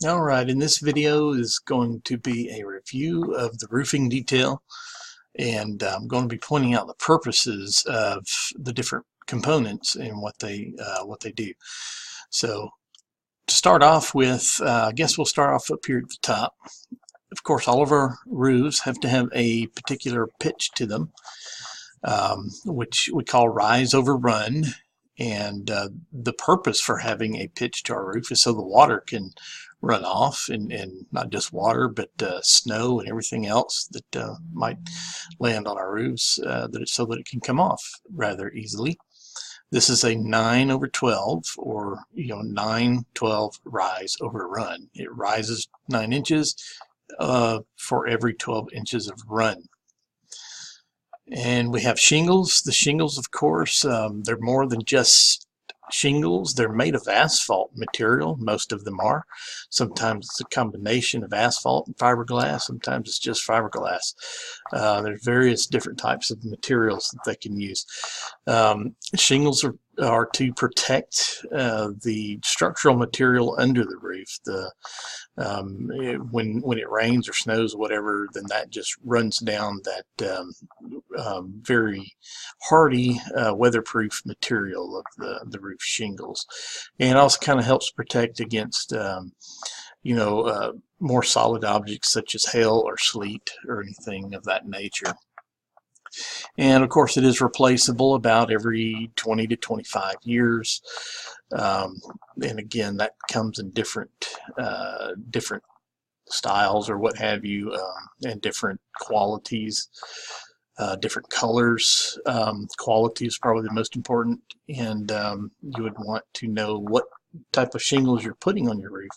Alright, in this video is going to be a review of the roofing detail, and I'm going to be pointing out the purposes of the different components and what they do. So to start off with, I guess we'll start off up here at the top. Of course, all of our roofs have to have a particular pitch to them, which we call rise over run. And the purpose for having a pitch to our roof is so the water can run off, and not just water, but snow and everything else that might land on our roofs, so that it can come off rather easily. This is a 9 over 12, or 9/12 rise over run. It rises 9 inches for every 12 inches of run. And we have shingles. The shingles, of course, they're more than just shingles. They're made of asphalt material. Most of them are. Sometimes it's a combination of asphalt and fiberglass. Sometimes it's just fiberglass. There's various different types of materials that they can use. Shingles are to protect the structural material under the roof. When it rains or snows or whatever, then that just runs down that very hardy weatherproof material of the roof shingles, and it also kind of helps protect against more solid objects such as hail or sleet or anything of that nature. And of course, it is replaceable about every 20 to 25 years. And again, that comes in different styles or what have you, and different qualities, different colors. Quality is probably the most important, and you would want to know what type of shingles you're putting on your roof,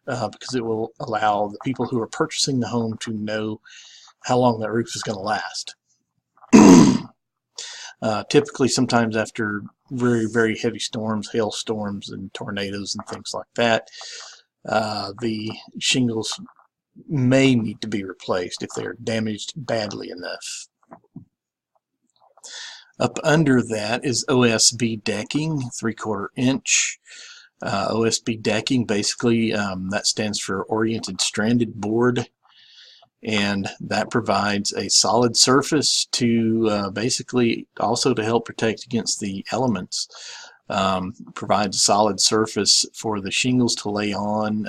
because it will allow the people who are purchasing the home to know how long that roof is going to last. Typically, sometimes after very, very heavy storms, hailstorms, and tornadoes and things like that, the shingles may need to be replaced if they're damaged badly enough. Up under that is OSB decking, 3/4 inch. OSB decking, basically, that stands for Oriented Stranded Board, and that provides a solid surface to basically also to help protect against the elements. Provides a solid surface for the shingles to lay on,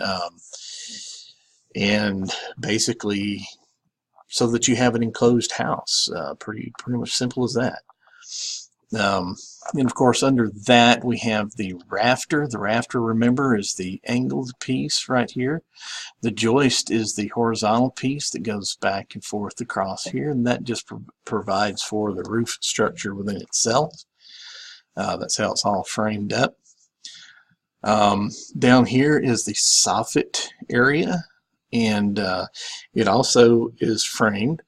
and basically so that you have an enclosed house. Pretty much simple as that. And of course, under that we have the rafter. The rafter, remember, is the angled piece right here. The joist is the horizontal piece that goes back and forth across here, and that just provides for the roof structure within itself. That's how it's all framed up. Down here is the soffit area, and it also is framed.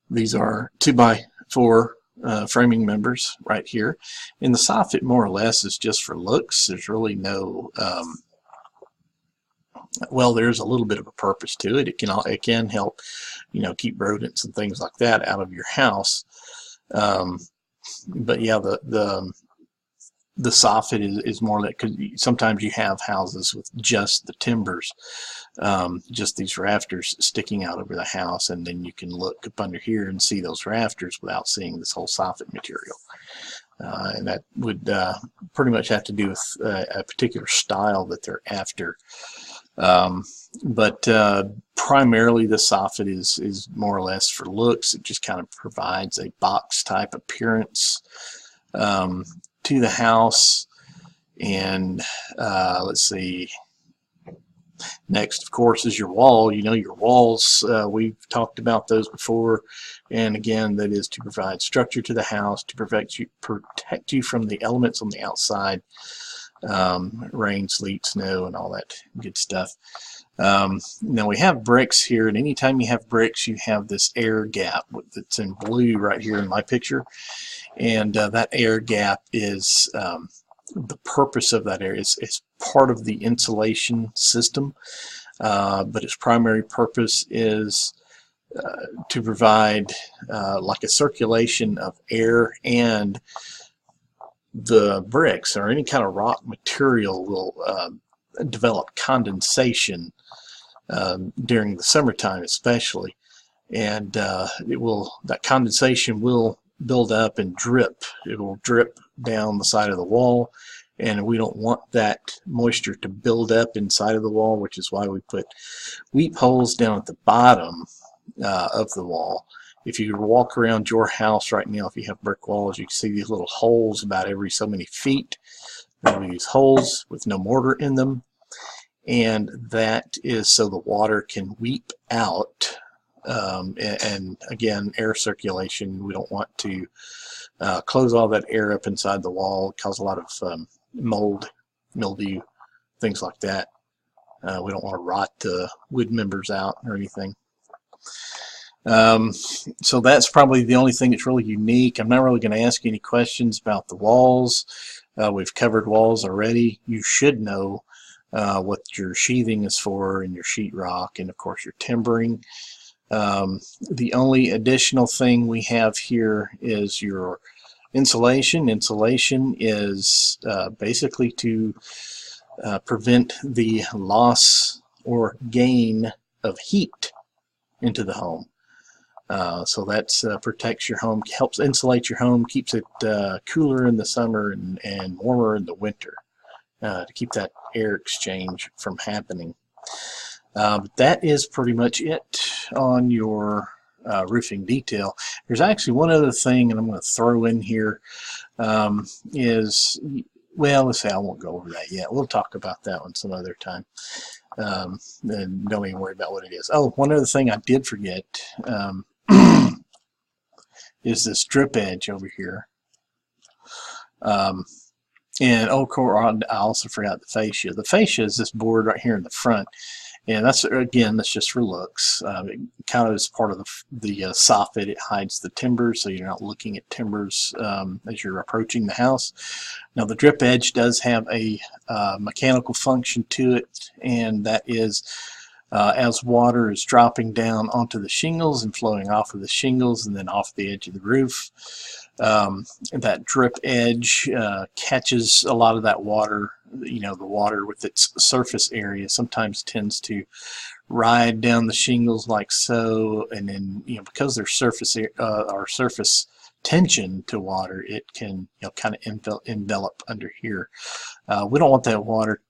These are 2x4 framing members right here, and the soffit more or less is just for looks. There's really no well, there's a little bit of a purpose to it. It can help, keep rodents and things like that out of your house. But yeah, the soffit is more like, because sometimes you have houses with just the timbers, just these rafters sticking out over the house, and then you can look up under here and see those rafters without seeing this whole soffit material. And that would pretty much have to do with a particular style that they're after. But primarily the soffit is more or less for looks. It just kind of provides a box type appearance to the house. And let's see, next, of course, is your wall. Your walls, we've talked about those before, and again, that is to provide structure to the house, to protect you from the elements on the outside, rain, sleet, snow, and all that good stuff. Now we have bricks here, and anytime you have bricks, you have this air gap that's in blue right here in my picture, and that air gap is the purpose of that area is part of the insulation system, but its primary purpose is to provide like a circulation of air, and the bricks or any kind of rock material will develop condensation during the summertime especially, and that condensation will build up and drip. It will drip down the side of the wall, and we don't want that moisture to build up inside of the wall, which is why we put weep holes down at the bottom of the wall. If you walk around your house right now, if you have brick walls, you can see these little holes about every so many feet. There'll be these holes with no mortar in them, and that is so the water can weep out. And again, air circulation. We don't want to close all that air up inside the wall, cause a lot of mold, mildew, things like that. We don't want to rot the wood members out or anything. So that's probably the only thing that's really unique. I'm not really going to ask any questions about the walls. We've covered walls already. You should know what your sheathing is for, and your sheetrock, and of course your timbering. The only additional thing we have here is your insulation. Insulation is basically to prevent the loss or gain of heat into the home. So that protects your home, helps insulate your home, keeps it cooler in the summer and warmer in the winter, to keep that air exchange from happening. But that is pretty much it on your roofing detail. There's actually one other thing, and I'm going to throw in here, well, let's say I won't go over that yet. We'll talk about that one some other time. And don't even worry about what it is. Oh, one other thing I did forget is this drip edge over here. And of course, I also forgot the fascia. The fascia is this board right here in the front. And that's, again, that's just for looks. It kind of is part of the soffit. It hides the timbers, so you're not looking at timbers as you're approaching the house. Now, the drip edge does have a mechanical function to it, and that is as water is dropping down onto the shingles and flowing off of the shingles and then off the edge of the roof, that drip edge catches a lot of that water. You know, the water with its surface area sometimes tends to ride down the shingles like so, and then, you know, because there's surface tension to water, it can, you know, kind of envelop under here. We don't want that water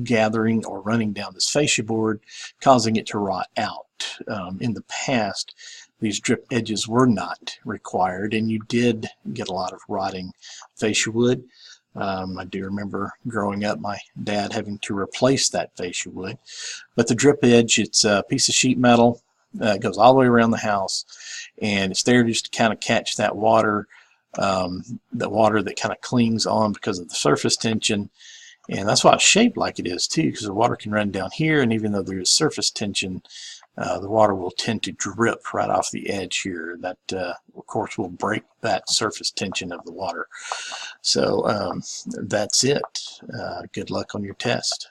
gathering or running down this fascia board, causing it to rot out. In the past, these drip edges were not required, and you did get a lot of rotting fascia wood. I do remember growing up my dad having to replace that fascia wood. But the drip edge, it's a piece of sheet metal. It goes all the way around the house, and it's there just to kind of catch that water, the water that kind of clings on because of the surface tension. And that's why it's shaped like it is too, because the water can run down here, and even though there is surface tension, the water will tend to drip right off the edge here. That, of course, will break that surface tension of the water. So that's it. Good luck on your test.